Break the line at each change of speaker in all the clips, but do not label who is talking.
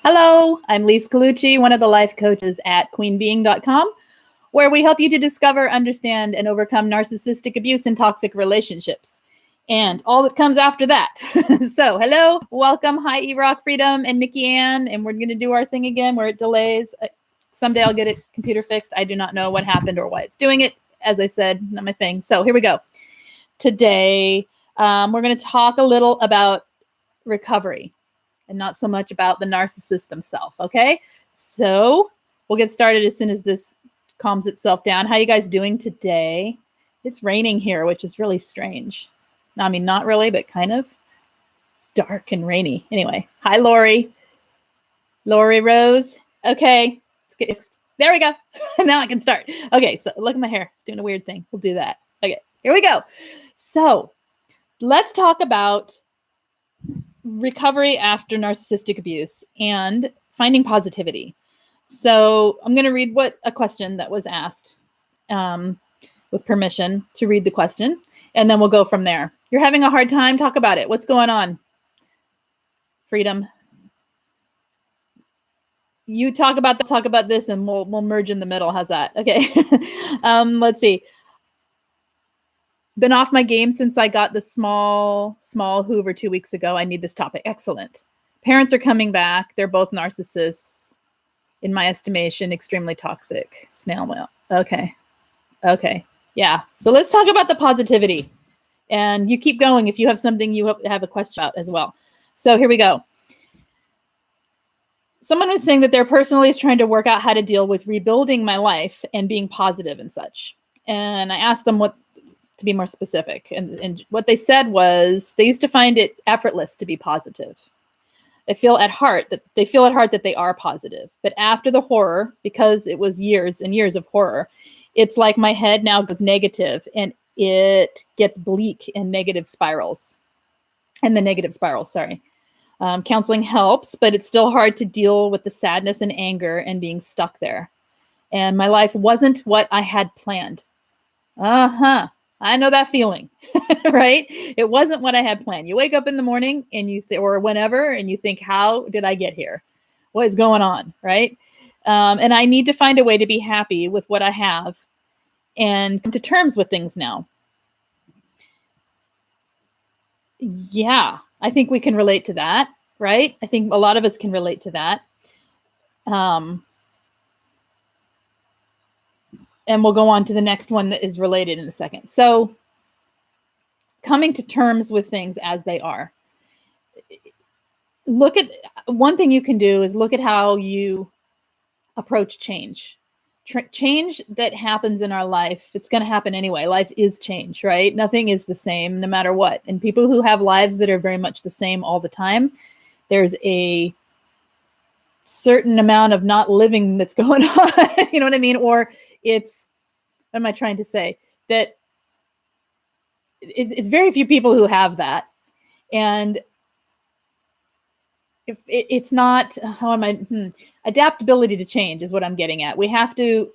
Hello, I'm Lise Colucci, one of the life coaches at queenbeing.com, where we help you to discover, understand, and overcome narcissistic abuse and toxic relationships, and all that comes after that. So, hello, welcome. Hi, E-Rock Freedom and Nikki Ann, and we're going to do our thing again where it delays. Someday I'll get it computer fixed. I do not know what happened or why it's doing it. As I said, not my thing. So here we go. Today, we're going to talk a little about recovery and not so much about the narcissist themselves. Okay, so we'll get started as soon as this calms itself down. How you guys doing today? It's raining here, which is really strange. I mean, not really, but kind of. It's dark and rainy. Anyway, hi, Lori. Lori Rose. Okay, there we go. Now I can start. Okay, so look at my hair. It's doing a weird thing. We'll do that. Okay, here we go. So let's talk about recovery after narcissistic abuse and finding positivity. So I'm going to read a question that was asked with permission to read the question, and then we'll go from there. You're having a hard time? Talk about it. What's going on? Freedom. You talk about this, and we'll merge in the middle. How's that? Okay. Let's see. Been off my game since I got the small Hoover 2 weeks ago. I need this topic. Excellent. Parents are coming back. They're both narcissists. In my estimation, extremely toxic. Snail mail. Okay. Yeah. So let's talk about the positivity. And you keep going if you have something you have a question about as well. So here we go. Someone was saying that their personally is trying to work out how to deal with rebuilding my life and being positive and such. And I asked them to be more specific. And what they said was they used to find it effortless to be positive. They feel at heart that they are positive. But after the horror, because it was years and years of horror, it's like my head now goes negative and it gets bleak and negative spirals. Counseling helps, but it's still hard to deal with the sadness and anger and being stuck there. And my life wasn't what I had planned. I know that feeling, right? It wasn't what I had planned. You wake up in the morning and or whenever, and you think, how did I get here? What is going on, right? And I need to find a way to be happy with what I have and come to terms with things now. Yeah, I think we can relate to that, right? I think a lot of us can relate to that. And we'll go on to the next one that is related in a second. So coming to terms with things as they are. One thing you can do is look at how you approach change. Change that happens in our life, it's going to happen anyway. Life is change, right? Nothing is the same no matter what. And people who have lives that are very much the same all the time, there's a certain amount of not living that's going on. You know what I mean? Or what am I trying to say? That it's very few people who have that. And if it's not, adaptability to change is what I'm getting at. We have to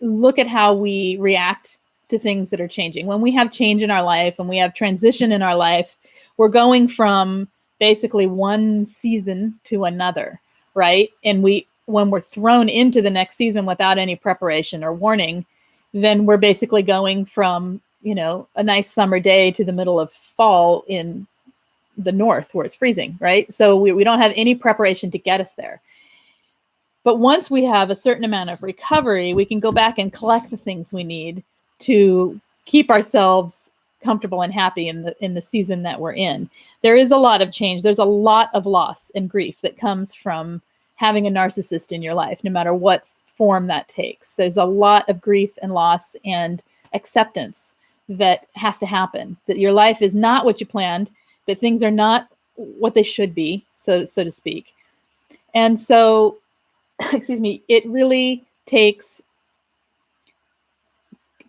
look at how we react to things that are changing. When we have change in our life and we have transition in our life, we're going from basically one season to another, right? And when we're thrown into the next season without any preparation or warning, then we're basically going from, a nice summer day to the middle of fall in the north where it's freezing, right? So we don't have any preparation to get us there. But once we have a certain amount of recovery, we can go back and collect the things we need to keep ourselves comfortable and happy in the season that we're in. There is a lot of change. There's a lot of loss and grief that comes from having a narcissist in your life, no matter what form that takes. There's a lot of grief and loss and acceptance that has to happen, that your life is not what you planned, that things are not what they should be, so to speak. And so, it really takes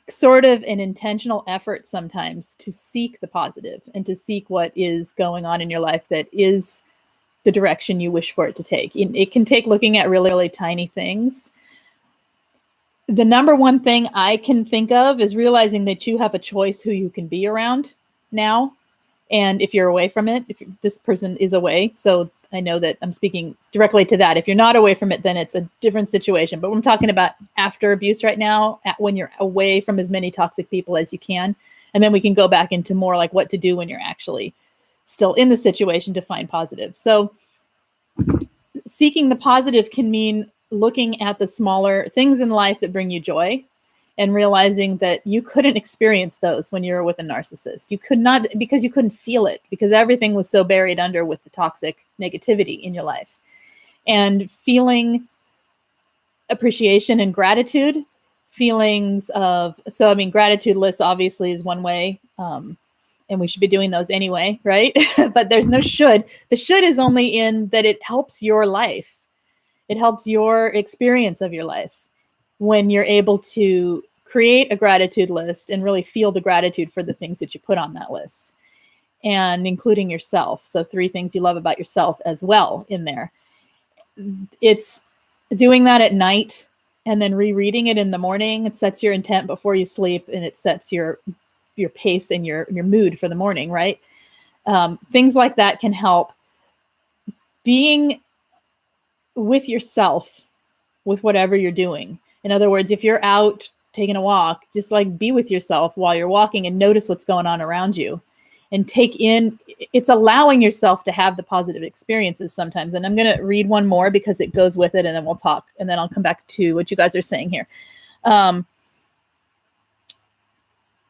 sort of an intentional effort sometimes to seek the positive and to seek what is going on in your life that is the direction you wish for it to take. It can take looking at really, really tiny things. The number one thing I can think of is realizing that you have a choice who you can be around now. And if you're away from it, if this person is away, so I know that I'm speaking directly to that. If you're not away from it, then it's a different situation. But I'm talking about after abuse right now, when you're away from as many toxic people as you can. And then we can go back into more like what to do when you're actually still in the situation to find positive. So seeking the positive can mean looking at the smaller things in life that bring you joy and realizing that you couldn't experience those when you were with a narcissist. You could not, because you couldn't feel it, because everything was so buried under with the toxic negativity in your life. And feeling appreciation and gratitude, feelings of, so I mean, gratitude lists obviously is one way, and we should be doing those anyway, right? But there's no should. The should is only in that it helps your life. It helps your experience of your life when you're able to create a gratitude list and really feel the gratitude for the things that you put on that list, and including yourself. So 3 things you love about yourself as well in there. It's doing that at night and then rereading it in the morning. It sets your intent before you sleep, and it sets your pace and your mood for the morning, right? Things like that can help. Being with yourself with whatever you're doing. In other words, if you're out taking a walk, just like be with yourself while you're walking and notice what's going on around you and take in, it's allowing yourself to have the positive experiences sometimes. And I'm going to read one more because it goes with it, and then we'll talk, and then I'll come back to what you guys are saying here.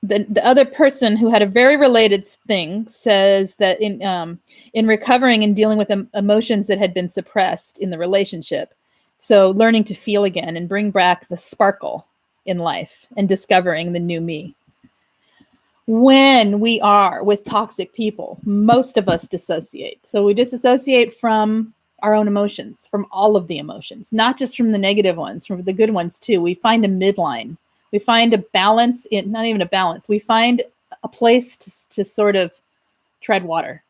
The other person who had a very related thing says that in recovering and dealing with emotions that had been suppressed in the relationship, so learning to feel again and bring back the sparkle in life and discovering the new me. When we are with toxic people, most of us dissociate. So we disassociate from our own emotions, from all of the emotions, not just from the negative ones, from the good ones too. We find a midline. We find a balance in, not even a balance. We find a place to sort of tread water.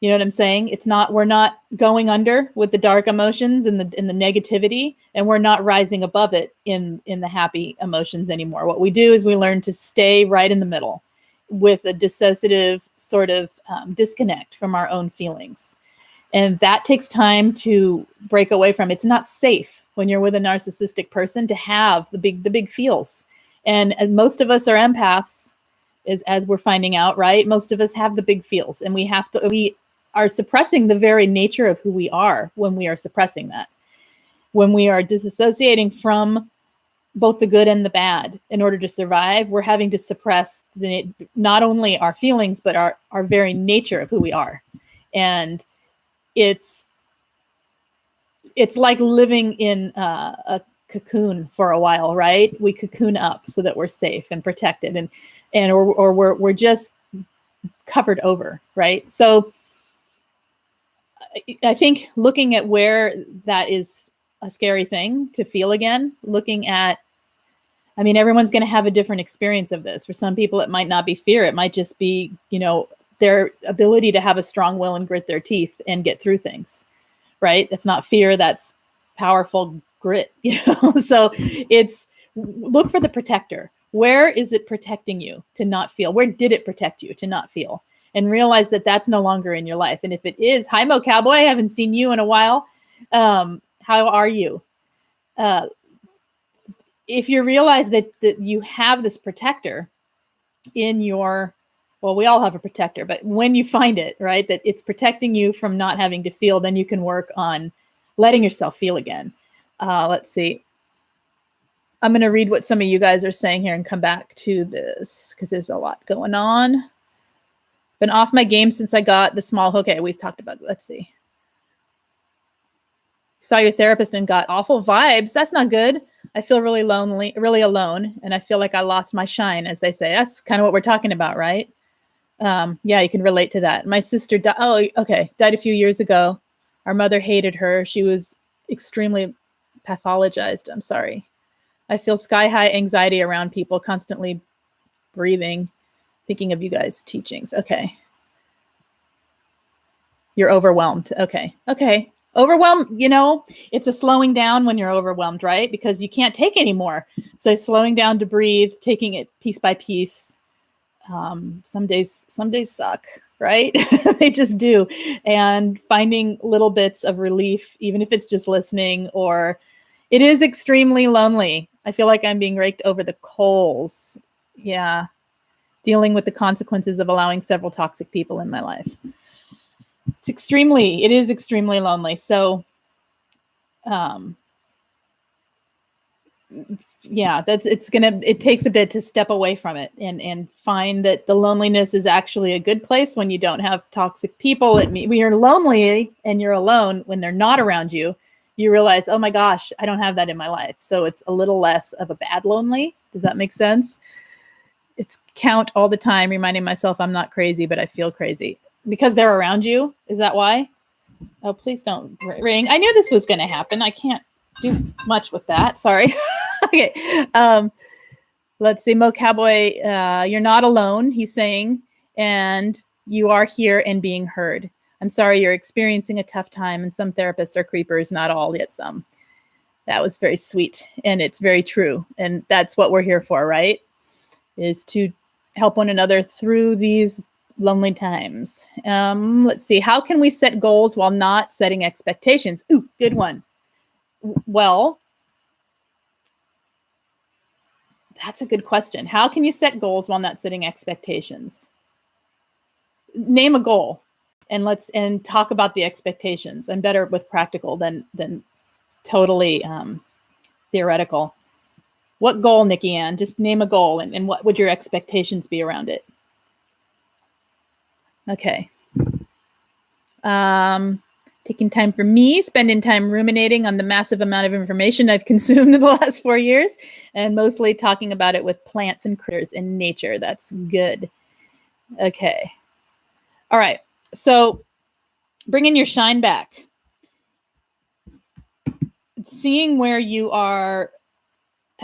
You know what I'm saying? It's not, we're not going under with the dark emotions and the negativity, and we're not rising above it in the happy emotions anymore. What we do is we learn to stay right in the middle with a dissociative sort of disconnect from our own feelings. And that takes time to break away from. It's not safe when you're with a narcissistic person to have the big feels. And most of us are empaths, as we're finding out, right? Most of us have the big feels, and we are suppressing the very nature of who we are when we are suppressing that. When we are disassociating from both the good and the bad in order to survive, we're having to suppress not only our feelings, but our very nature of who we are. And it's like living in a cocoon for a while, right? We cocoon up so that we're safe and protected, or we're just covered over, right? So I think looking at where that is a scary thing to feel again, looking at, I mean, everyone's going to have a different experience of this. For some people, it might not be fear. It might just be, their ability to have a strong will and grit their teeth and get through things, right? That's not fear. That's powerful grit. So it's look for the protector. Where is it protecting you to not feel? Where did it protect you to not feel? And realize that that's no longer in your life. And if it is, hi Mo Cowboy, I haven't seen you in a while. How are you? If you realize that you have this protector in your, well, we all have a protector, but when you find it, right, that it's protecting you from not having to feel, then you can work on letting yourself feel again. Let's see. I'm going to read what some of you guys are saying here and come back to this because there's a lot going on. Been off my game since I got the small. Okay, we've talked about it. Let's see. Saw your therapist and got awful vibes. That's not good. I feel really lonely, really alone, and I feel like I lost my shine, as they say. That's kind of what we're talking about, right? Yeah, you can relate to that. My sister died. Oh, okay, died a few years ago. Our mother hated her. She was extremely pathologized. I'm sorry. I feel sky-high anxiety around people, constantly breathing, thinking of you guys' teachings. Okay. You're overwhelmed. Okay. Overwhelmed, it's a slowing down when you're overwhelmed, right? Because you can't take anymore. So slowing down to breathe, taking it piece by piece. Some days suck, right? They just do. And finding little bits of relief, even if it's just listening, or it is extremely lonely. I feel like I'm being raked over the coals. Yeah. Dealing with the consequences of allowing several toxic people in my life. It is extremely lonely. So, yeah, it takes a bit to step away from it and find that the loneliness is actually a good place when you don't have toxic people. When you're lonely and you're alone, when they're not around you, you realize, oh my gosh, I don't have that in my life. So it's a little less of a bad lonely. Does that make sense? It's count all the time, reminding myself I'm not crazy, but I feel crazy because they're around you. Is that why? Oh, please don't ring. I knew this was going to happen. I can't do much with that. Sorry. Okay. Let's see. Mo Cowboy, you're not alone, he's saying, and you are here and being heard. I'm sorry you're experiencing a tough time, and some therapists are creepers, not all, yet some. That was very sweet, and it's very true. And that's what we're here for, right? Is to help one another through these lonely times. Let's see. How can we set goals while not setting expectations? Ooh, good one. Well, that's a good question. How can you set goals while not setting expectations? Name a goal and talk about the expectations. I'm better with practical than totally theoretical. What goal, Nikki Ann? Just name a goal and what would your expectations be around it? Okay. Taking time for me, spending time ruminating on the massive amount of information I've consumed in the last 4 years, and mostly talking about it with plants and critters in nature. That's good. Okay. All right. So bringing your shine back. Seeing where you are,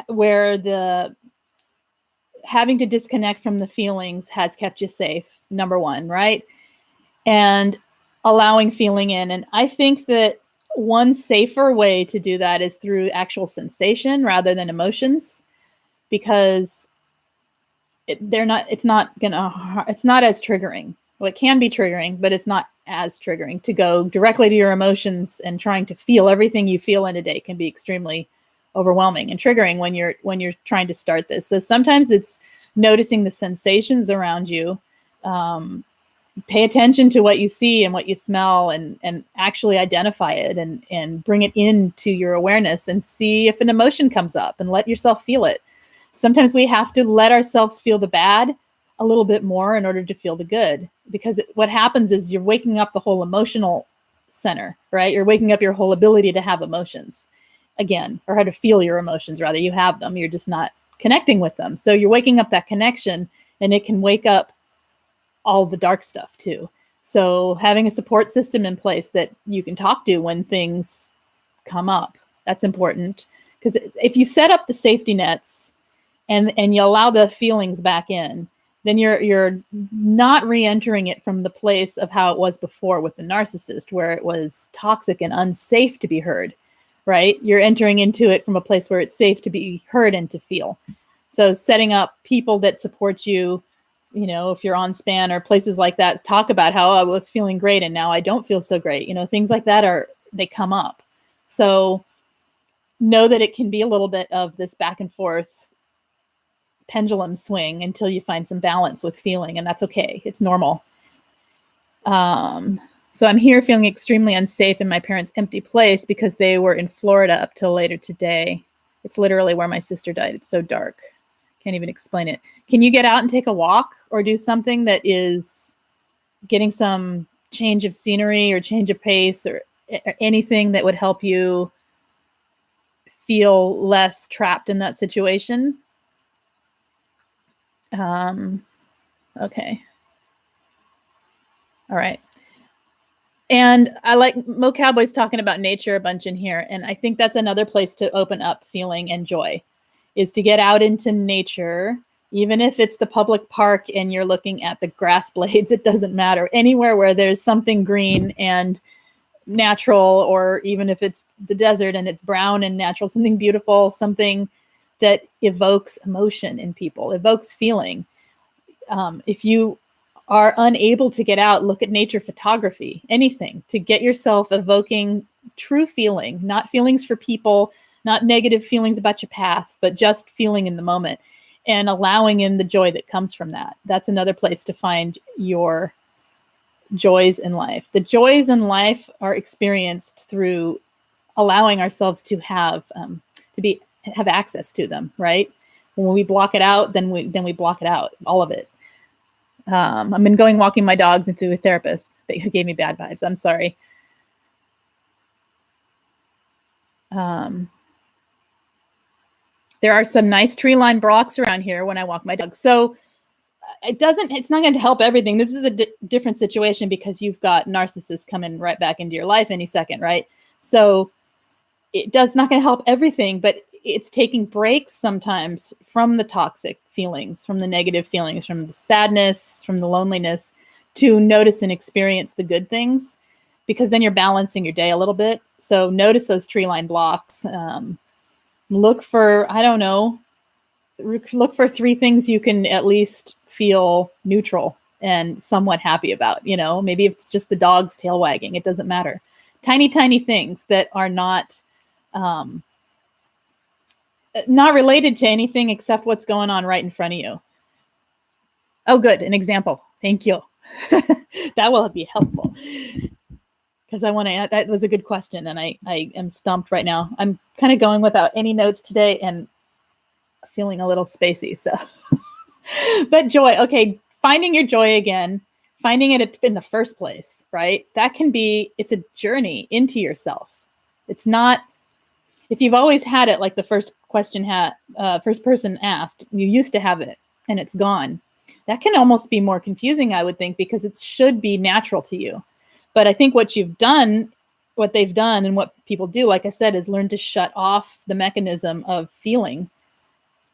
where the having to disconnect from the feelings has kept you safe, number one, right? And allowing feeling in. And I think that one safer way to do that is through actual sensation rather than emotions, because it's not as triggering. Well, it can be triggering, but it's not as triggering to go directly to your emotions, and trying to feel everything you feel in a day can be extremely overwhelming and triggering when you're trying to start this. So sometimes it's noticing the sensations around you. Pay attention to what you see and what you smell, and actually identify it and bring it into your awareness and see if an emotion comes up and let yourself feel it. Sometimes we have to let ourselves feel the bad a little bit more in order to feel the good, because what happens is you're waking up the whole emotional center, right? You're waking up your whole ability to have emotions again, or how to feel your emotions. Rather, you have them, you're just not connecting with them. So you're waking up that connection, and it can wake up all the dark stuff too. So having a support system in place that you can talk to when things come up, that's important. Because if you set up the safety nets and you allow the feelings back in, then you're not re-entering it from the place of how it was before with the narcissist, where it was toxic and unsafe to be heard, right? You're entering into it from a place where it's safe to be heard and to feel. So setting up people that support you, if you're on SPAN or places like that, talk about how I was feeling great and now I don't feel so great. Things like that they come up. So know that it can be a little bit of this back and forth pendulum swing until you find some balance with feeling, and that's okay. It's normal. So I'm here feeling extremely unsafe in my parents' empty place because they were in Florida up till later today. It's literally where my sister died. It's so dark. Can't even explain it. Can you get out and take a walk or do something that is getting some change of scenery or change of pace or anything that would help you feel less trapped in that situation? Okay. All right. And I like Mo Cowboy's talking about nature a bunch in here. And I think that's another place to open up feeling and joy, is to get out into nature, even if it's the public park and you're looking at the grass blades, it doesn't matter. Anywhere where there's something green and natural, or even if it's the desert and it's brown and natural, something beautiful, something that evokes emotion in people, evokes feeling. If you are unable to get out, look at nature photography, anything to get yourself evoking true feeling, not feelings for people, not negative feelings about your past, but just feeling in the moment and allowing in the joy that comes from that. That's another place to find your joys in life. The joys in life are experienced through allowing ourselves to have access to them, right? When we block it out, then we block it out, all of it. I've been walking my dogs into a therapist who gave me bad vibes. I'm sorry. There are some nice tree-lined blocks around here when I walk my dog. So it's not going to help everything. This is a different situation because you've got narcissists coming right back into your life any second, right? So it's not going to help everything, but it's taking breaks sometimes from the toxic feelings, from the negative feelings, from the sadness, from the loneliness, to notice and experience the good things, because then you're balancing your day a little bit. So notice those tree-lined blocks. Look for, look for 3 things you can at least feel neutral and somewhat happy about. Maybe if it's just the dog's tail wagging, it doesn't matter. Tiny, tiny things that are not related to anything except what's going on right in front of you. Oh, good. An example. Thank you. That will be helpful. Because that was a good question, and I am stumped right now. I'm kind of going without any notes today and feeling a little spacey. So, but joy. Okay, finding your joy again, finding it in the first place, right? It's a journey into yourself. It's not, if you've always had it, like the first person asked, you used to have it and it's gone. That can almost be more confusing, I would think, because it should be natural to you. But I think what they've done and what people do, like I said, is learn to shut off the mechanism of feeling,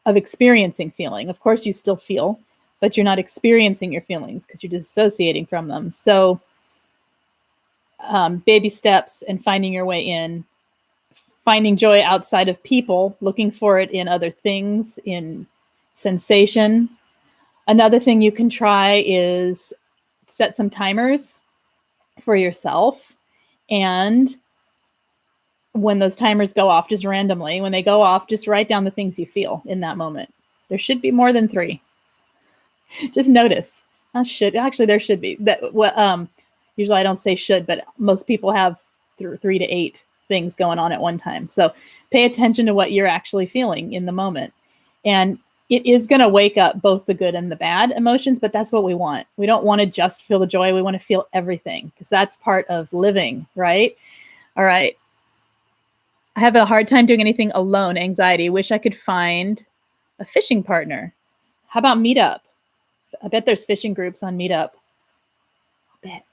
of experiencing feeling. Of course, you still feel, but you're not experiencing your feelings because you're dissociating from them. So baby steps and finding your way in, finding joy outside of people, looking for it in other things, in sensation. Another thing you can try is set some timers for yourself. And when those timers go off, just randomly, when they go off, just write down the things you feel in that moment. There should be more than 3. Just notice. There should be. Usually I don't say should, but most people have 3 to 8 things going on at one time. So pay attention to what you're actually feeling in the moment. And it is going to wake up both the good and the bad emotions, but that's what we want. We don't want to just feel the joy. We want to feel everything because that's part of living, right? All right. I have a hard time doing anything alone. Anxiety. Wish I could find a fishing partner. How about Meetup? I bet there's fishing groups on Meetup. I bet.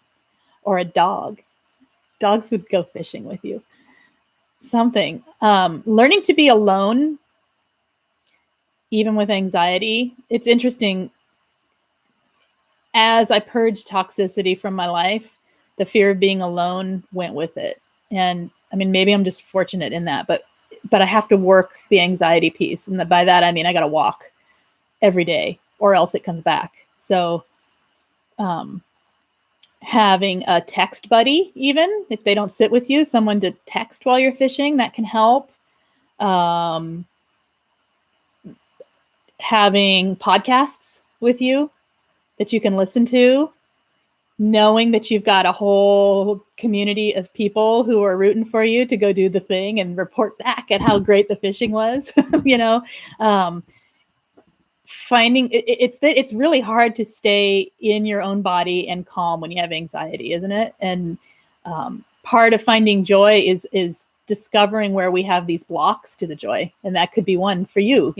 Or a dog. Dogs would go fishing with you. Something. Learning to be alone, even with anxiety. It's interesting. As I purged toxicity from my life, the fear of being alone went with it. And I mean, maybe I'm just fortunate in that, but I have to work the anxiety piece. And by that, I mean, I got to walk every day or else it comes back. So having a text buddy, even if they don't sit with you, someone to text while you're fishing, that can help. Having podcasts with you that you can listen to, knowing that you've got a whole community of people who are rooting for you to go do the thing and report back at how great the fishing was. Finding it's really hard to stay in your own body and calm when you have anxiety, isn't it? And part of finding joy is discovering where we have these blocks to the joy, and that could be one for you.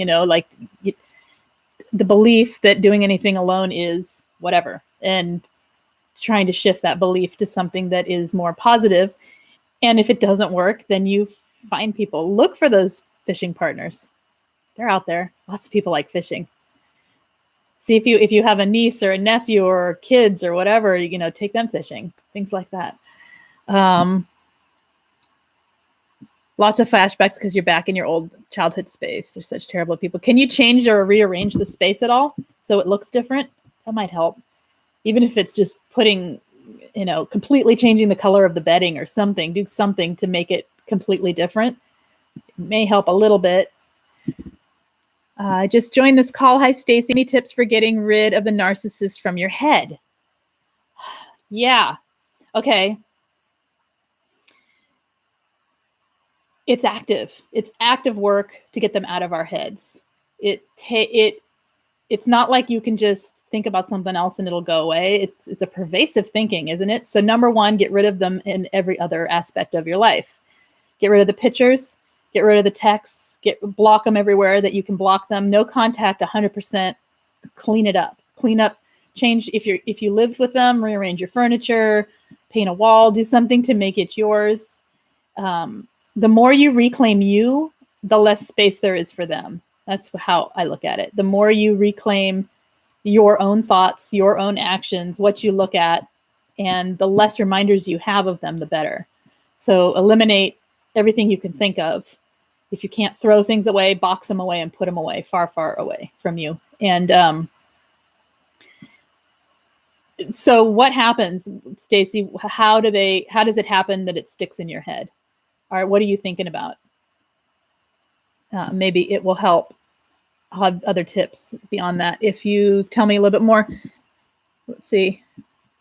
The belief that doing anything alone is whatever, and trying to shift that belief to something that is more positive. And if it doesn't work, then you find people. Look for those fishing partners. They're out there. Lots of people like fishing. See if you have a niece or a nephew or kids or whatever, take them fishing, things like that. Lots of flashbacks because you're back in your old childhood space. They're such terrible people. Can you change or rearrange the space at all so it looks different? That might help. Even if it's just putting, completely changing the color of the bedding or something, do something to make it completely different. It may help a little bit. I just joined this call. Hi, Stacy. Any tips for getting rid of the narcissist from your head? Yeah. Okay. It's active. It's active work to get them out of our heads. It's not like you can just think about something else and it'll go away. It's a pervasive thinking, isn't it? So number one, get rid of them in every other aspect of your life. Get rid of the pictures, get rid of the texts, block them everywhere that you can block them. No contact, 100%. Clean it up. Clean up, change. If you lived with them, rearrange your furniture, paint a wall, do something to make it yours. The more you reclaim you, the less space there is for them. That's how I look at it. The more you reclaim your own thoughts, your own actions, what you look at, and the less reminders you have of them, the better. So eliminate everything you can think of. If you can't throw things away, box them away and put them away, far, far away from you. And so what happens, Stacy? How does it happen that it sticks in your head? All right, what are you thinking about? Maybe it will help. I'll have other tips beyond that if you tell me a little bit more. Let's see.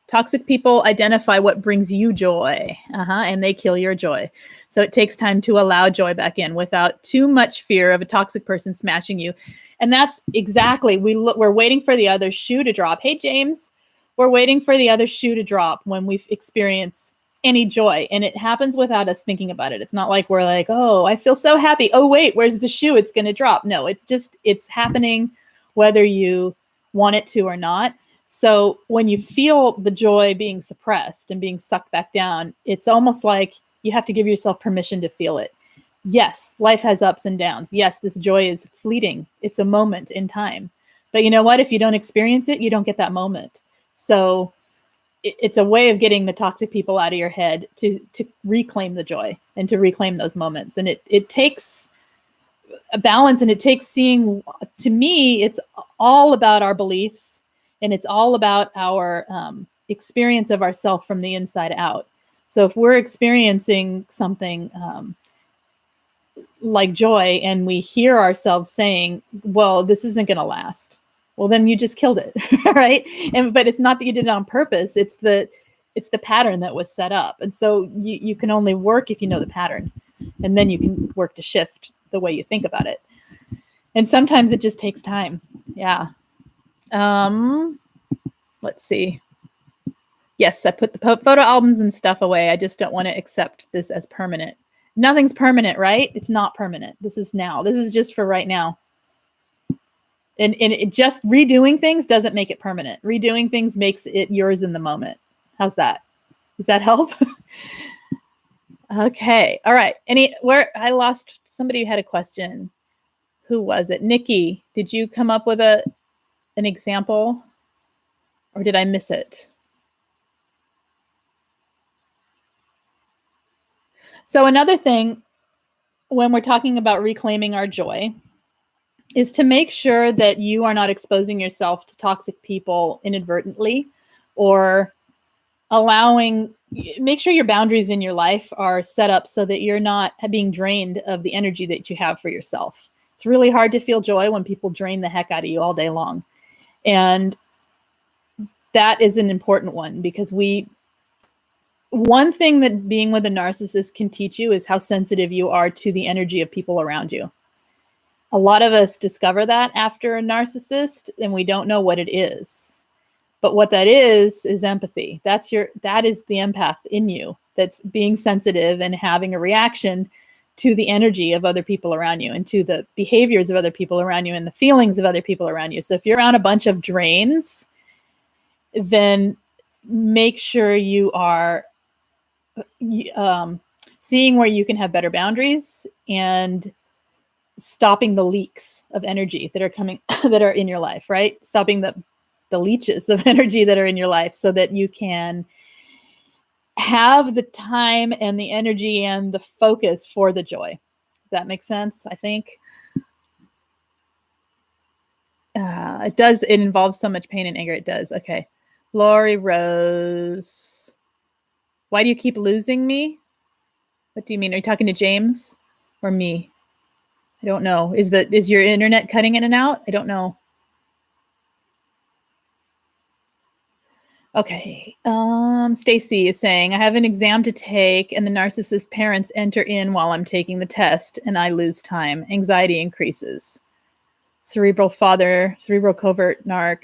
Toxic people identify what brings you joy, and they kill your joy. So it takes time to allow joy back in without too much fear of a toxic person smashing you. And that's exactly, we're waiting for the other shoe to drop. Hey, James, we're waiting for the other shoe to drop when we experience any joy. And it happens without us thinking about it. It's not like we're like, oh, I feel so happy. Oh, wait, where's the shoe? It's going to drop. No, it's happening whether you want it to or not. So when you feel the joy being suppressed and being sucked back down, it's almost like you have to give yourself permission to feel it. Yes, life has ups and downs. Yes, this joy is fleeting. It's a moment in time. But you know what? If you don't experience it, you don't get that moment. So it's a way of getting the toxic people out of your head to reclaim the joy and to reclaim those moments. And it takes a balance, and it takes seeing, to me, it's all about our beliefs, and it's all about our experience of ourself from the inside out. So if we're experiencing something like joy and we hear ourselves saying, well, this isn't going to last, well, then you just killed it, right? But it's not that you did it on purpose. It's the pattern that was set up. And so you can only work if you know the pattern, and then you can work to shift the way you think about it. And sometimes it just takes time. Yeah. Let's see. Yes, I put the photo albums and stuff away. I just don't want to accept this as permanent. Nothing's permanent, right? It's not permanent. This is now. This is just for right now. And it just redoing things doesn't make it permanent. Redoing things makes it yours in the moment. How's that? Does that help? Okay. All right. I lost somebody who had a question. Who was it? Nikki, did you come up with an example, or did I miss it? So another thing when we're talking about reclaiming our joy is to make sure that you are not exposing yourself to toxic people inadvertently, or make sure your boundaries in your life are set up so that you're not being drained of the energy that you have for yourself. It's really hard to feel joy when people drain the heck out of you all day long. And that is an important one, because one thing that being with a narcissist can teach you is how sensitive you are to the energy of people around you. A lot of us discover that after a narcissist, and we don't know what it is. But what that is empathy. That is the empath in you that's being sensitive and having a reaction to the energy of other people around you, and to the behaviors of other people around you, and the feelings of other people around you. So if you're around a bunch of drains, then make sure you are seeing where you can have better boundaries and stopping the leaks of energy that are coming, that are in your life, right? Stopping the leeches of energy that are in your life, so that you can have the time and the energy and the focus for the joy. Does that make sense? I think it does. It involves so much pain and anger. It does. Okay. Lori Rose. Why do you keep losing me? What do you mean? Are you talking to James or me? I don't know. Is your internet cutting in and out? I don't know. Okay. Stacy is saying, I have an exam to take and the narcissist parents enter in while I'm taking the test and I lose time. Anxiety increases. Cerebral father, cerebral covert narc.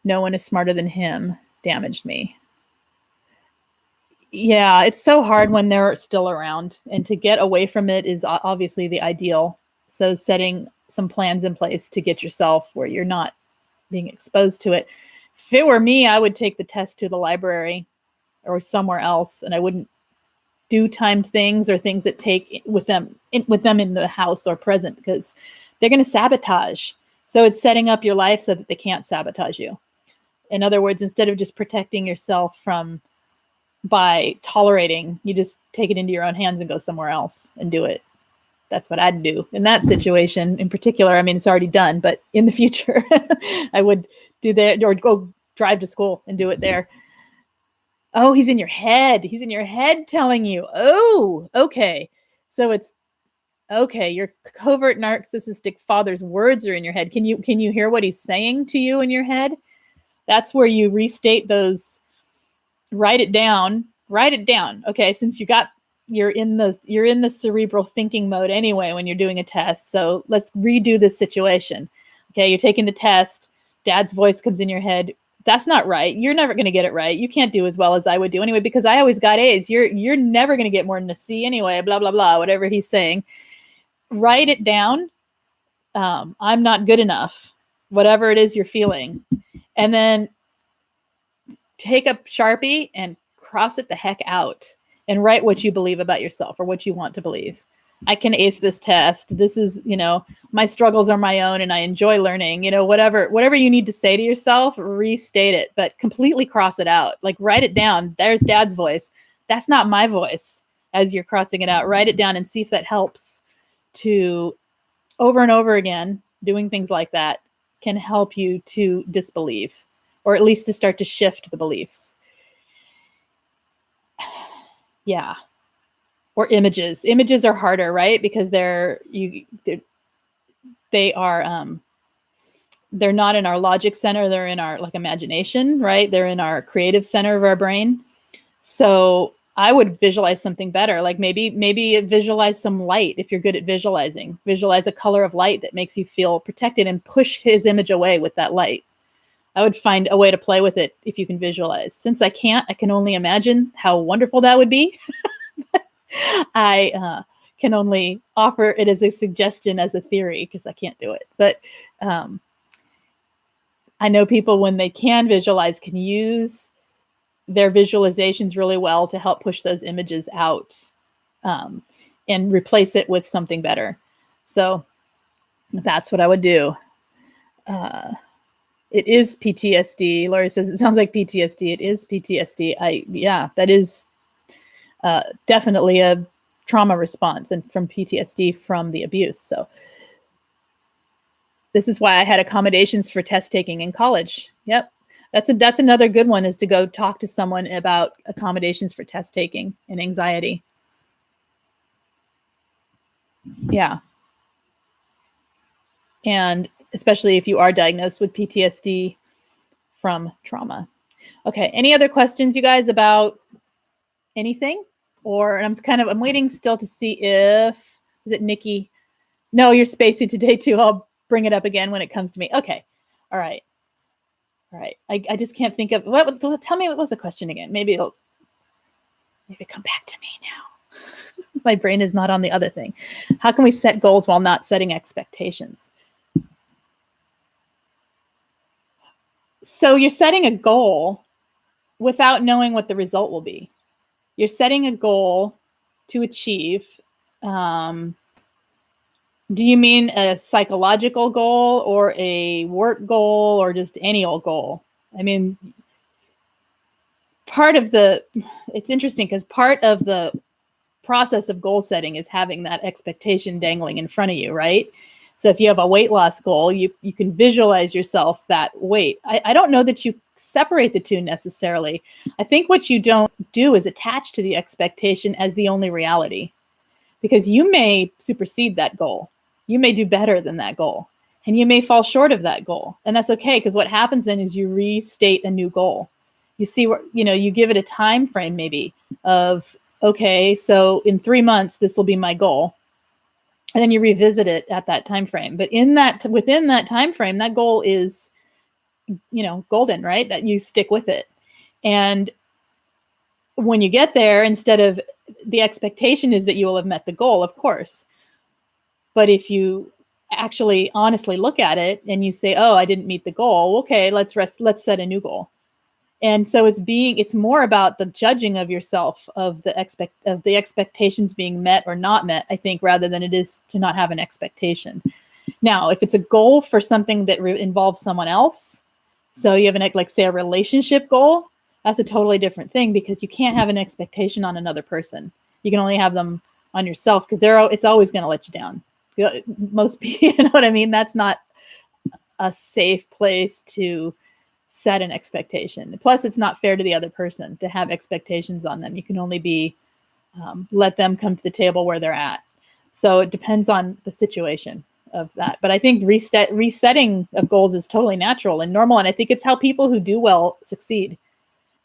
No one is smarter than him. Damaged me. Yeah, it's so hard when they're still around, and to get away from it is obviously the ideal. So setting some plans in place to get yourself where you're not being exposed to it. If it were me, I would take the test to the library or somewhere else, and I wouldn't do timed things or things that take with them in the house or present, because they're going to sabotage. So it's setting up your life so that they can't sabotage you. In other words, instead of just protecting yourself by tolerating, you just take it into your own hands and go somewhere else and do it. That's what I'd do in that situation in particular. I mean, it's already done, but in the future, I would do that, or go drive to school and do it there. Oh, he's in your head. He's in your head telling you. Oh, okay. So it's okay. Your covert narcissistic father's words are in your head. Can you hear what he's saying to you in your head? That's where you restate those. Write it down. Okay, since you're in the cerebral thinking mode anyway when you're doing a test. So let's redo this situation. Okay, you're taking the test. Dad's voice comes in your head. That's not right. You're never going to get it right. You can't do as well as I would do anyway, because I always got A's. You're never going to get more than a C anyway, blah, blah, blah, whatever he's saying. Write it down. I'm not good enough, whatever it is you're feeling. And then take a Sharpie and cross it the heck out and write what you believe about yourself or what you want to believe. I can ace this test. This is, my struggles are my own and I enjoy learning, whatever you need to say to yourself, restate it, but completely cross it out. Like, write it down. There's Dad's voice. That's not my voice. As you're crossing it out, write it down and see if that helps to, over and over again, doing things like that can help you to disbelieve, or at least to start to shift the beliefs. Yeah. Or images. Images are harder, right? Because they're not in our logic center. They're in our imagination, right? They're in our creative center of our brain. So I would visualize something better. Like maybe visualize some light. If you're good at visualizing, visualize a color of light that makes you feel protected and push his image away with that light. I would find a way to play with it if you can visualize. Since I can't, I can only imagine how wonderful that would be. I can only offer it as a suggestion, as a theory, because I can't do it. But I know people, when they can visualize, can use their visualizations really well to help push those images out and replace it with something better. So that's what I would do. It is PTSD. Laurie says it sounds like PTSD. It is PTSD. That is definitely a trauma response, and from PTSD from the abuse. So this is why I had accommodations for test taking in college. Yep. That's another good one, is to go talk to someone about accommodations for test taking and anxiety. Yeah. And especially if you are diagnosed with PTSD from trauma. Okay, any other questions, you guys, about anything? Or I'm waiting still to see if, is it Nikki? No, you're spacey today too. I'll bring it up again when it comes to me. Okay, all right. I just can't think of, tell me what was the question again? Maybe it'll come back to me now. My brain is not on the other thing. How can we set goals while not setting expectations? So you're setting a goal without knowing what the result will be. You're setting a goal to achieve. Do you mean a psychological goal or a work goal or just any old goal? I mean, it's interesting because part of the process of goal setting is having that expectation dangling in front of you, right? So if you have a weight loss goal, you can visualize yourself that weight. I don't know that you separate the two necessarily. I think what you don't do is attach to the expectation as the only reality, because you may supersede that goal. You may do better than that goal, and you may fall short of that goal. And that's okay, because what happens then is you restate a new goal. You see what, you give it a time frame maybe of, okay, so in 3 months, this will be my goal. And then you revisit it at that time frame. But within that time frame, that goal is, golden, right? That you stick with it. And when you get there, instead of the expectation is that you will have met the goal, of course. But if you actually honestly look at it and you say, oh, I didn't meet the goal. Okay, let's set a new goal. And so it's more about the judging of yourself of the expectations being met or not met, I think, rather than it is to not have an expectation. Now, if it's a goal for something that involves someone else, so you have say a relationship goal, that's a totally different thing, because you can't have an expectation on another person. You can only have them on yourself, because it's always going to let you down. Most people, you know what I mean? That's not a safe place to set an expectation. Plus, it's not fair to the other person to have expectations on them. You can only let them come to the table where they're at. So it depends on the situation of that. But I think resetting of goals is totally natural and normal. And I think it's how people who do well succeed.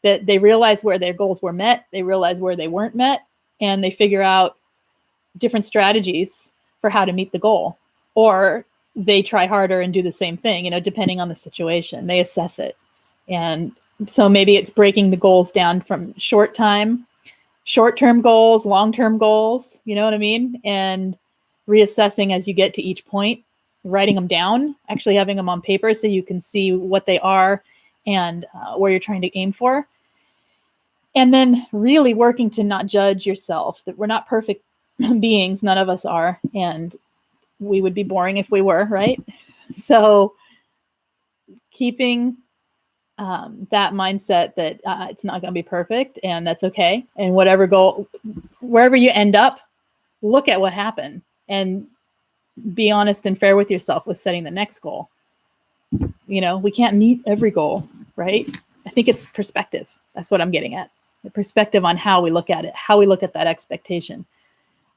That they realize where their goals were met, they realize where they weren't met, and they figure out different strategies for how to meet the goal. Or they try harder and do the same thing, depending on the situation. They assess it. And so maybe it's breaking the goals down from short-term goals, long-term goals, you know what I mean? And reassessing as you get to each point, writing them down, actually having them on paper so you can see what they are and where you're trying to aim for. And then really working to not judge yourself, that we're not perfect beings. None of us are. And we would be boring if we were, right? So keeping that mindset that it's not going to be perfect, and that's okay. And whatever goal, wherever you end up, look at what happened and be honest and fair with yourself with setting the next goal. We can't meet every goal, right? I think it's perspective. That's what I'm getting at. The perspective on how we look at it, how we look at that expectation.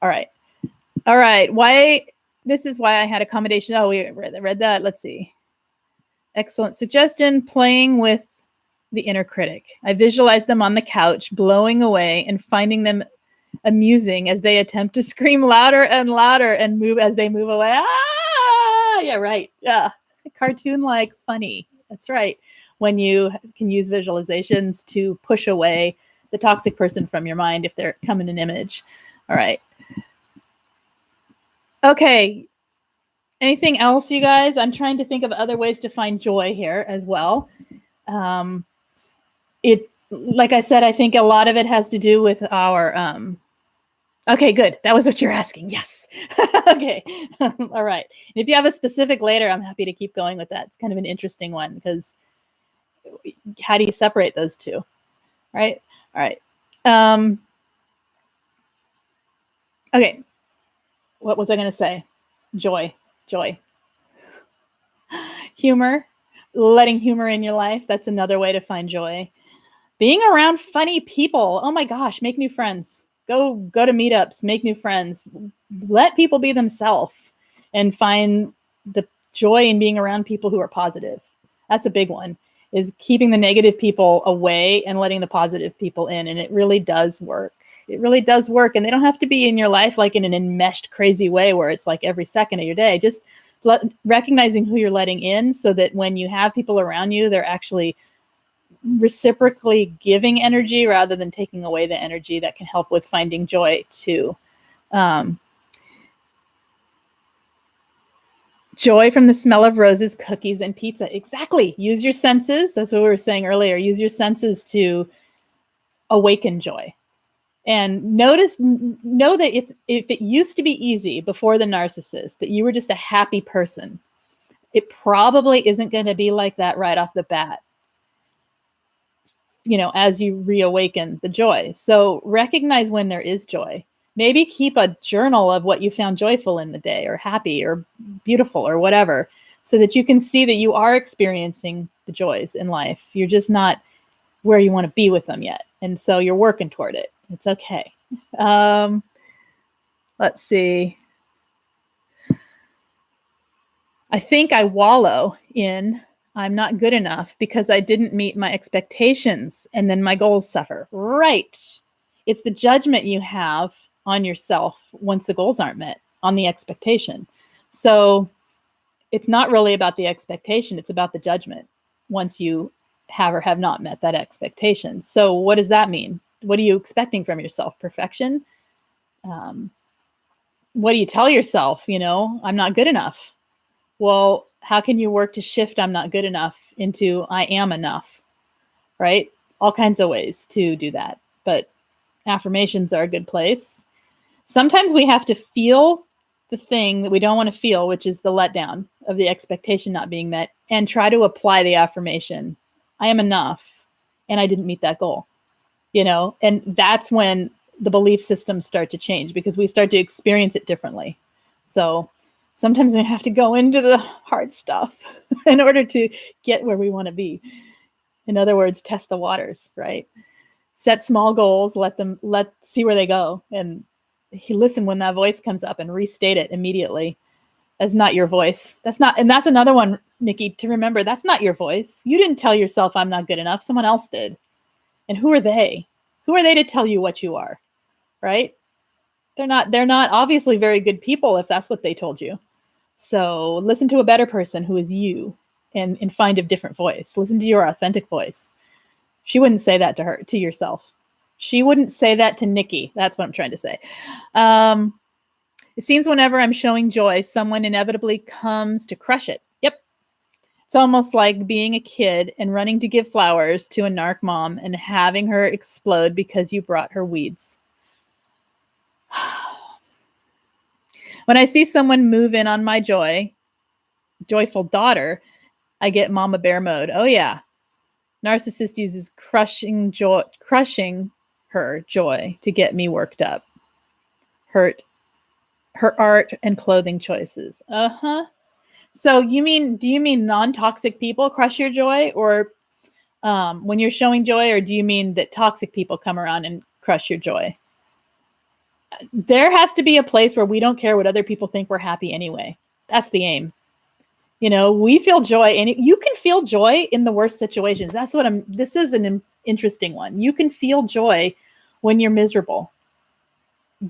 All right. This is why I had accommodation. Oh, we read that. Let's see. Excellent suggestion. Playing with the inner critic. I visualize them on the couch, blowing away and finding them amusing as they attempt to scream louder and louder and move as they move away. Ah, yeah, right. Yeah. Cartoon-like funny. That's right. When you can use visualizations to push away the toxic person from your mind if they're come in an image. All right. Okay. Anything else, you guys? I'm trying to think of other ways to find joy here as well. Like I said, I think a lot of it has to do with our, okay, good. That was what you're asking. Yes. Okay. All right. If you have a specific later, I'm happy to keep going with that. It's kind of an interesting one, because how do you separate those two? Right. All right. Okay. What was I going to say? Joy. Humor, letting humor in your life. That's another way to find joy. Being around funny people. Oh my gosh, make new friends. Go to meetups, make new friends. Let people be themselves and find the joy in being around people who are positive. That's a big one, is keeping the negative people away and letting the positive people in. And it really does work. It really does work. And they don't have to be in your life like in an enmeshed, crazy way where it's like every second of your day. Just recognizing who you're letting in, so that when you have people around you, they're actually reciprocally giving energy rather than taking away the energy. That can help with finding joy too. Joy from the smell of roses, cookies, and pizza. Exactly. Use your senses. That's what we were saying earlier. Use your senses to awaken joy. And know that if it used to be easy before the narcissist, that you were just a happy person, it probably isn't going to be like that right off the bat, as you reawaken the joy. So recognize when there is joy. Maybe keep a journal of what you found joyful in the day, or happy or beautiful or whatever, so that you can see that you are experiencing the joys in life. You're just not where you want to be with them yet. And so you're working toward it. It's okay. Let's see. I think I wallow in I'm not good enough because I didn't meet my expectations and then my goals suffer. Right. It's the judgment you have on yourself once the goals aren't met, on the expectation. So it's not really about the expectation. It's about the judgment once you have or have not met that expectation. So what does that mean? What are you expecting from yourself? Perfection? What do you tell yourself? I'm not good enough. Well, how can you work to shift I'm not good enough into I am enough, right? All kinds of ways to do that. But affirmations are a good place. Sometimes we have to feel the thing that we don't want to feel, which is the letdown of the expectation not being met, and try to apply the affirmation, I am enough, and I didn't meet that goal, and that's when the belief systems start to change because we start to experience it differently. So sometimes we have to go into the hard stuff in order to get where we want to be. In other words, test the waters, right? Set small goals, see where they go, and listen when that voice comes up and restate it immediately. That's not your voice. And that's another one, Nikki, to remember. That's not your voice. You didn't tell yourself I'm not good enough. Someone else did. And who are they? Who are they to tell you what you are, right? They're not obviously very good people if that's what they told you. So listen to a better person who is you and find a different voice. Listen to your authentic voice. She wouldn't say that to yourself. She wouldn't say that to Nikki. That's what I'm trying to say. It seems whenever I'm showing joy, someone inevitably comes to crush it. Yep. It's almost like being a kid and running to give flowers to a narc mom and having her explode because you brought her weeds. When I see someone move in on my joyful daughter, I get mama bear mode. Oh yeah. Narcissist uses crushing her joy to get me worked up. Hurt her art and clothing choices. So do you mean non-toxic people crush your joy, or when you're showing joy, or do you mean that toxic people come around and crush your joy? There has to be a place where we don't care what other people think we're happy anyway. That's the aim. We feel joy, and you can feel joy in the worst situations. This is an interesting one. You can feel joy when you're miserable.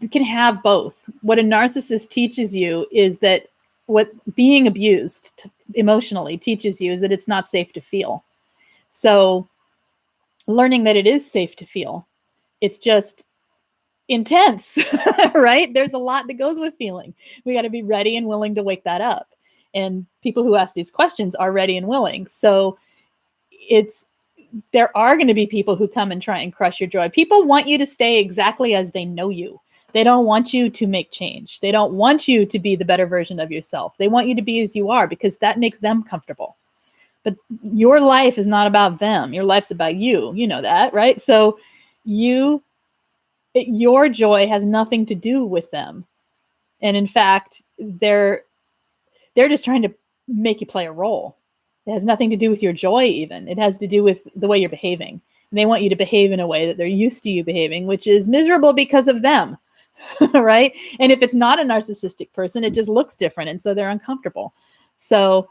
You can have both. What a narcissist teaches you is that what being abused emotionally teaches you is that it's not safe to feel. So learning that it is safe to feel, it's just intense, right? There's a lot that goes with feeling. We got to be ready and willing to wake that up. And people who ask these questions are ready and willing. So there are going to be people who come and try and crush your joy. People want you to stay exactly as they know you. They don't want you to make change. They don't want you to be the better version of yourself. They want you to be as you are because that makes them comfortable. But your life is not about them. Your life's about you. You know that, right? So your joy has nothing to do with them. And in fact, they're just trying to make you play a role. It has nothing to do with your joy even. It has to do with the way you're behaving. And they want you to behave in a way that they're used to you behaving, which is miserable because of them, right? And if it's not a narcissistic person, it just looks different. And so they're uncomfortable. So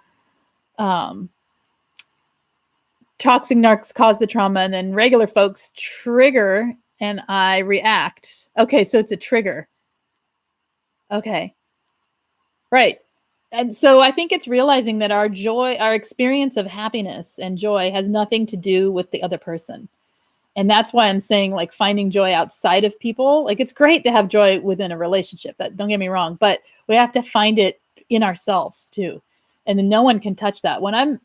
toxic narcs cause the trauma, and then regular folks trigger and I react. Okay, so it's a trigger. Okay. Right. And so I think it's realizing that our experience of happiness and joy has nothing to do with the other person. And that's why I'm saying, like, finding joy outside of people. Like, it's great to have joy within a relationship. Don't get me wrong, but we have to find it in ourselves too. And then no one can touch that. When I'm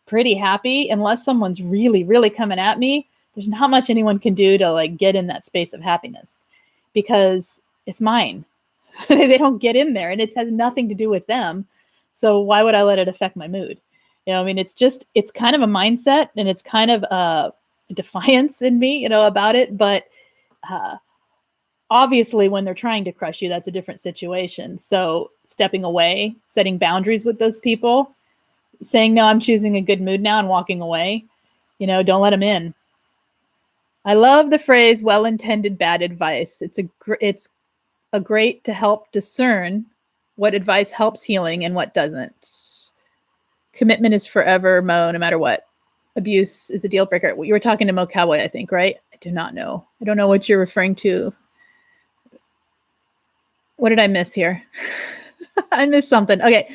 pretty happy, unless someone's really, really coming at me, there's not much anyone can do to like get in that space of happiness because it's mine. They don't get in there, and it has nothing to do with them. So why would I let it affect my mood? It's kind of a mindset, and it's kind of a defiance in me, about it. But obviously when they're trying to crush you, that's a different situation. So stepping away, setting boundaries with those people, saying, no, I'm choosing a good mood now and walking away. Don't let them in. I love the phrase well-intended bad advice. It's a great to help discern what advice helps healing and what doesn't. Commitment is forever, Mo, no matter what. Abuse is a deal breaker. You were talking to Mo Cowboy, I think, right? I do not know. I don't know what you're referring to. What did I miss here? I missed something. Okay.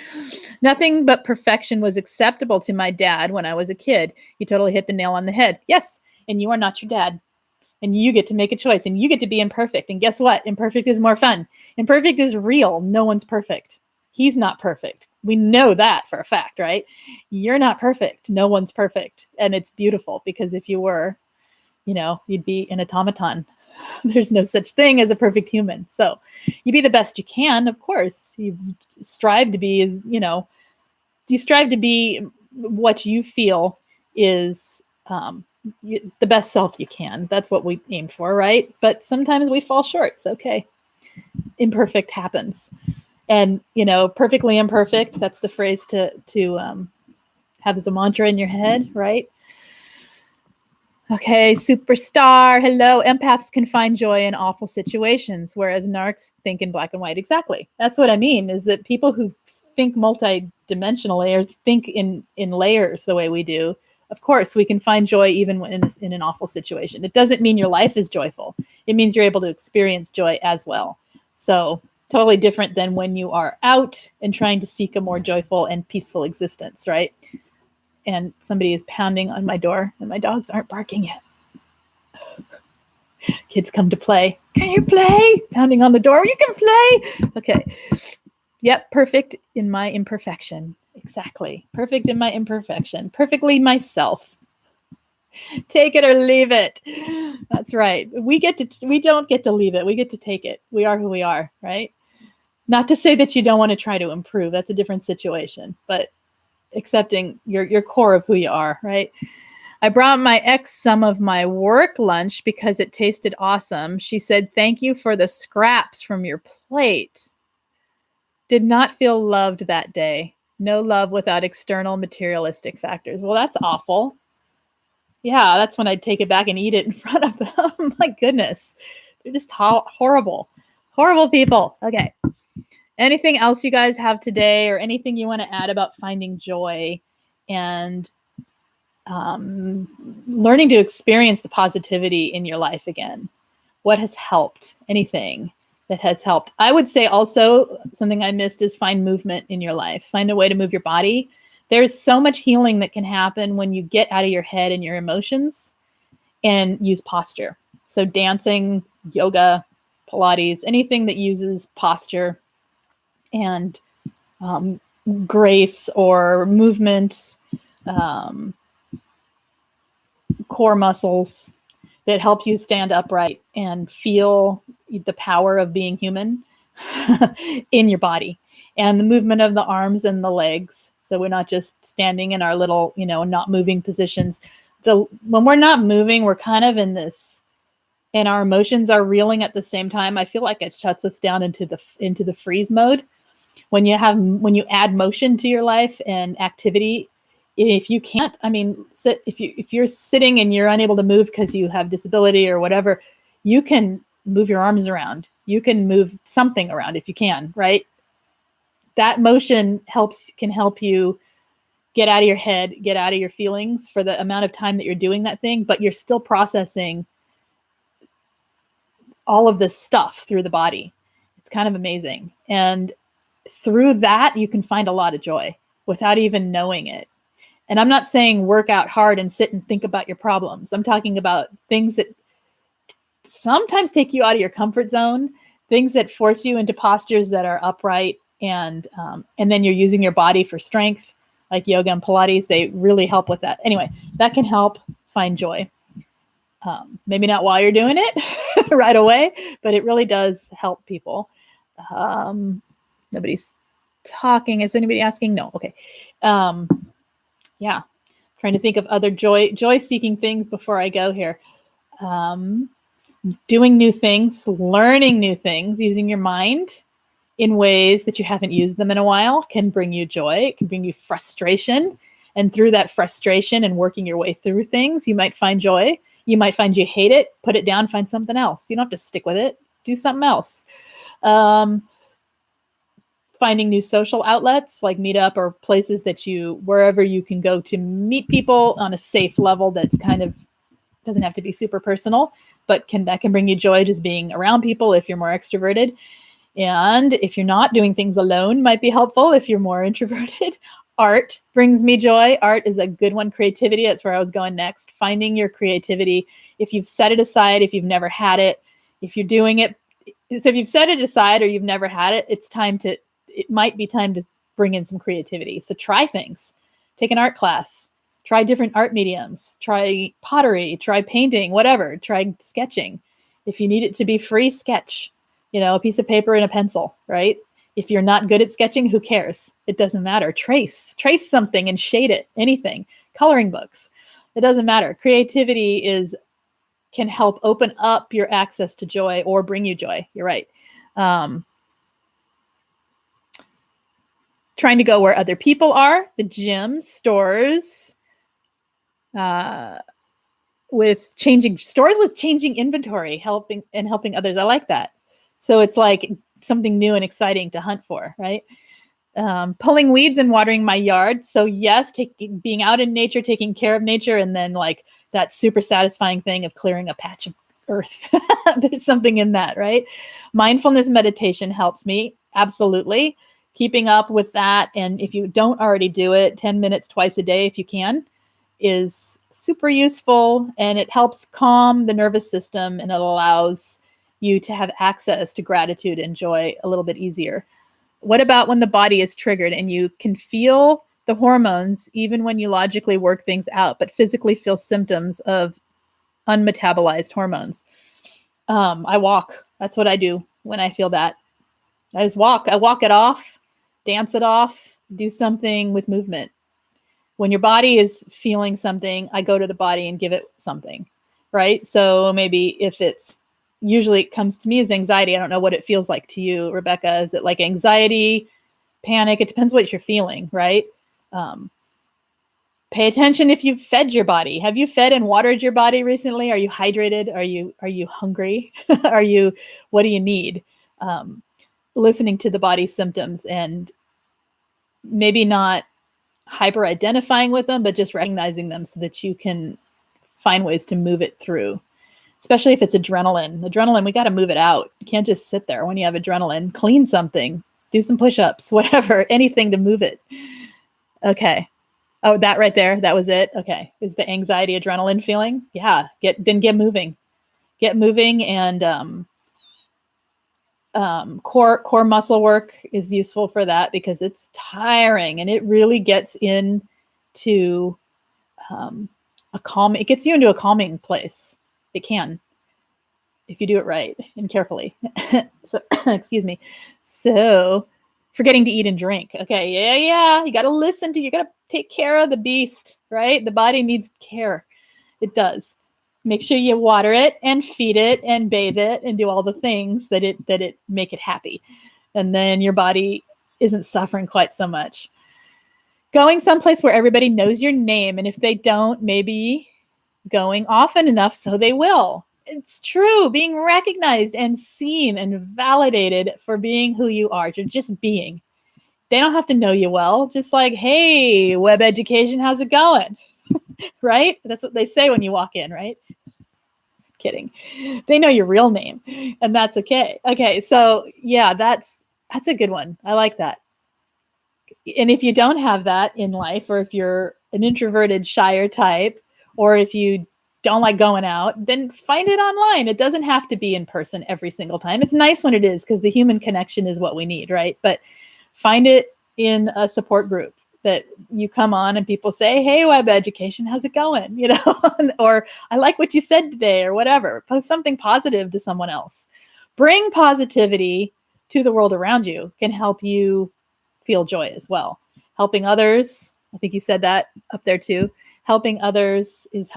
Nothing but perfection was acceptable to my dad when I was a kid. He totally hit the nail on the head. Yes. And you are not your dad. And you get to make a choice and you get to be imperfect. And guess what? Imperfect is more fun. Imperfect is real. No one's perfect. He's not perfect. We know that for a fact, right? You're not perfect. No one's perfect. And it's beautiful because if you were, you'd be an automaton. There's no such thing as a perfect human. So you be the best you can, of course. You strive to be you strive to be what you feel is the best self you can. That's what we aim for, right? But sometimes we fall short. It's okay. Imperfect happens. And, perfectly imperfect, that's the phrase to have as a mantra in your head, right? Okay, superstar. Hello. Empaths can find joy in awful situations, whereas narcs think in black and white. Exactly. That's what I mean, is that people who think multi-dimensional layers think in layers the way we do. Of course, we can find joy even in an awful situation. It doesn't mean your life is joyful. It means you're able to experience joy as well. So totally different than when you are out and trying to seek a more joyful and peaceful existence, right? And somebody is pounding on my door and my dogs aren't barking yet. Kids come to play. Can you play? Pounding on the door. You can play. Okay. Yep. Perfect in my imperfection. Exactly. Perfect in my imperfection. Perfectly myself. Take it or leave it. That's right. We don't get to leave it. We get to take it. We are who we are, right? Not to say that you don't want to try to improve. That's a different situation, but accepting your core of who you are, right? I brought my ex some of my work lunch because it tasted awesome. She said, thank you for the scraps from your plate. Did not feel loved that day. No love without external materialistic factors. Well, that's awful. Yeah, that's when I'd take it back and eat it in front of them. My goodness. They're just horrible. Horrible people. Okay. Anything else you guys have today or anything you want to add about finding joy and learning to experience the positivity in your life again? What has helped? Anything that has helped? I would say also something I missed is find movement in your life. Find a way to move your body. There's so much healing that can happen when you get out of your head and your emotions and use posture. So dancing, yoga, Pilates, anything that uses posture and grace or movement, core muscles that help you stand upright and feel the power of being human in your body, and the movement of the arms and the legs. So we're not just standing in our little, not moving positions. When we're not moving, we're kind of in this, and our emotions are reeling at the same time. I feel like it shuts us down into the freeze mode. When you add motion to your life and activity, if you can't, if you're sitting and you're unable to move because you have disability or whatever, you can move your arms around. You can move something around if you can, right? That motion can help you get out of your head, get out of your feelings for the amount of time that you're doing that thing, but you're still processing all of this stuff through the body. It's kind of amazing. And through that, you can find a lot of joy without even knowing it. And I'm not saying work out hard and sit and think about your problems. I'm talking about things that sometimes take you out of your comfort zone, things that force you into postures that are upright, and then you're using your body for strength, like yoga and Pilates. They really help with that. Anyway, that can help find joy. Maybe not while you're doing it right away, but it really does help people. Nobody's talking. Is anybody asking? No. Okay. Yeah. Trying to think of other joy-seeking things before I go here. Doing new things, learning new things, using your mind in ways that you haven't used them in a while can bring you joy. It can bring you frustration. And through that frustration and working your way through things, you might find joy. You might find you hate it, put it down, find something else. You don't have to stick with it. Do something else. Finding new social outlets like Meetup or places that wherever you can go to meet people on a safe level that's kind of doesn't have to be super personal, but that can bring you joy just being around people if you're more extroverted. And if you're not, doing things alone might be helpful if you're more introverted. Art brings me joy. Art is a good one. Creativity, that's where I was going next. Finding your creativity. If you've set it aside, if you've never had it, if you're doing it, so if you've set it aside or you've never had it, it might be time to bring in some creativity. So try things. Take an art class. Try different art mediums. Try pottery. Try painting, whatever. Try sketching. If you need it to be free, sketch. A piece of paper and a pencil, right? If you're not good at sketching, who cares? It doesn't matter. Trace something and shade it. Anything. Coloring books. It doesn't matter. Creativity can help open up your access to joy or bring you joy. You're right. Trying to go where other people are, the gyms, stores, with changing inventory, helping others. I like that. So it's like something new and exciting to hunt for, right? Pulling weeds and watering my yard. So yes, being out in nature, taking care of nature, and then like that super satisfying thing of clearing a patch of earth. There's something in that, right? Mindfulness meditation helps me. Absolutely. Keeping up with that. And if you don't already do it, 10 minutes twice a day, if you can, is super useful. And it helps calm the nervous system, and it allows you to have access to gratitude and joy a little bit easier. What about when the body is triggered and you can feel the hormones, even when you logically work things out, but physically feel symptoms of unmetabolized hormones? I walk. That's what I do when I feel that. I just walk. I walk it off, dance it off, do something with movement. When your body is feeling something, I go to the body and give it something, right? So maybe usually it comes to me as anxiety. I don't know what it feels like to you, Rebecca. Is it like anxiety, panic? It depends what you're feeling, right? Pay attention if you've fed your body. Have you fed and watered your body recently? Are you hydrated? Are you hungry? What do you need? Listening to the body's symptoms and maybe not hyper identifying with them, but just recognizing them so that you can find ways to move it through. Especially if it's adrenaline. Adrenaline, we got to move it out. You can't just sit there when you have adrenaline. Clean something, do some push-ups, whatever, anything to move it. Okay. Oh, that right there, that was it. Okay. Is the anxiety adrenaline feeling? Yeah. Get moving. Get moving, and core muscle work is useful for that because it's tiring and it really gets into it gets you into a calming place. It can, if you do it right and carefully. So, excuse me. So, forgetting to eat and drink. Okay. Yeah. You got to take care of the beast, right? The body needs care. It does. Make sure you water it and feed it and bathe it and do all the things that it make it happy. And then your body isn't suffering quite so much. Going someplace where everybody knows your name. And if they don't, maybe going often enough so they will. It's true. Being recognized and seen and validated for being who you are. You're just being. They don't have to know you well. Just like, hey, web education, how's it going? Right? That's what they say when you walk in, right? Kidding. They know your real name, and that's okay. Okay, so yeah, that's a good one. I like that. And if you don't have that in life, or if you're an introverted, shyer type, or if you don't like going out, then find it online. It doesn't have to be in person every single time. It's nice when it is, because the human connection is what we need, right? But find it in a support group that you come on and people say, hey, web education, how's it going? Or I like what you said today, or whatever. Post something positive to someone else. Bring positivity to the world around you can help you feel joy as well. Helping others, I think you said that up there too. Helping others is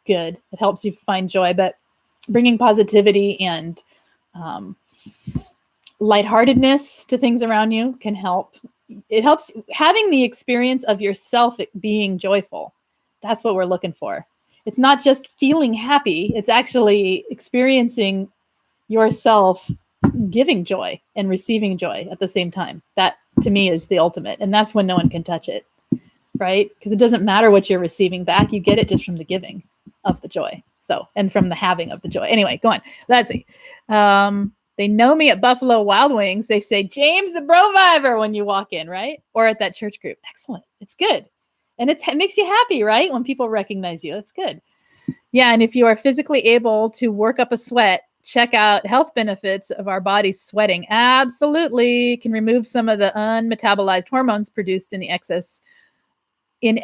good. It helps you find joy, but bringing positivity and Lightheartedness to things around you can help. It helps having the experience of yourself being joyful. That's what we're looking for. It's not just feeling happy. It's actually experiencing yourself giving joy and receiving joy at the same time. That to me is the ultimate. And that's when no one can touch it, right? Because it doesn't matter what you're receiving back. You get it just from the giving of the joy. So, and from the having of the joy. Anyway, go on. Let's see. They know me at Buffalo Wild Wings. They say, James the Broviver when you walk in, right? Or at that church group. Excellent. It's good. And it makes you happy, right? When people recognize you. That's good. Yeah. And if you are physically able to work up a sweat, check out health benefits of our bodies sweating. Absolutely. Can remove some of the unmetabolized hormones produced in excess in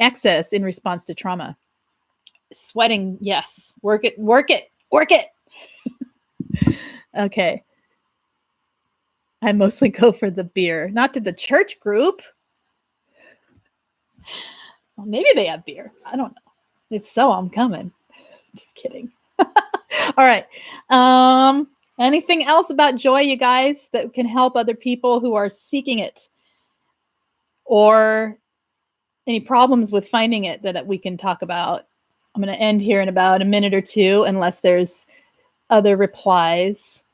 response to trauma. Sweating. Yes. Work it. Okay. I mostly go for the beer, not to the church group. Well, maybe they have beer. I don't know. If so, I'm coming. Just kidding. All right. Anything else about joy, you guys, that can help other people who are seeking it? Or any problems with finding it that we can talk about? I'm going to end here in about a minute or two, unless there's other replies.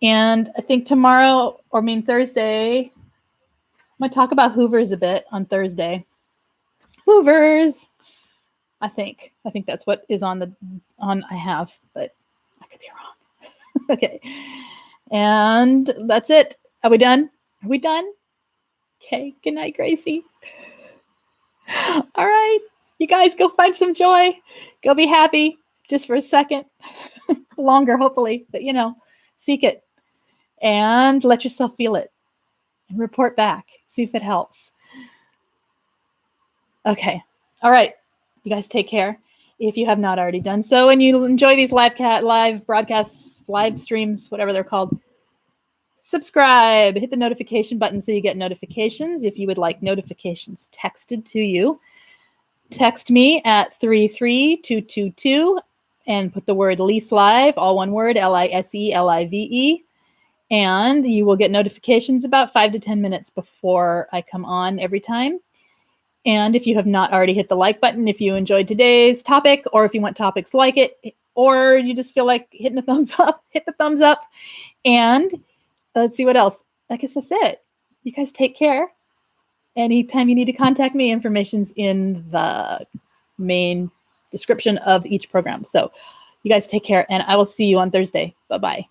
And I think Thursday, I'm going to talk about Hoovers a bit on Thursday. Hoovers. I think that's what is on I have, but I could be wrong. Okay. And that's it. Are we done? Okay. Good night, Gracie. All right. You guys go find some joy. Go be happy just for a second. Longer, hopefully, but seek it and let yourself feel it and report back. See if it helps. Okay. All right. You guys take care. If you have not already done so and you enjoy these live broadcasts, live streams, whatever they're called, subscribe, hit the notification button so you get notifications. If you would like notifications texted to you, text me at 33222 and put the word Lise Live, all one word, LISELIVE. And you will get notifications about 5 to 10 minutes before I come on every time. And if you have not already hit the like button, if you enjoyed today's topic, or if you want topics like it, or you just feel like hitting a thumbs up, hit the thumbs up. And let's see what else. I guess that's it. You guys take care. Anytime you need to contact me, information's in the main description of each program. So you guys take care, and I will see you on Thursday. Bye-bye.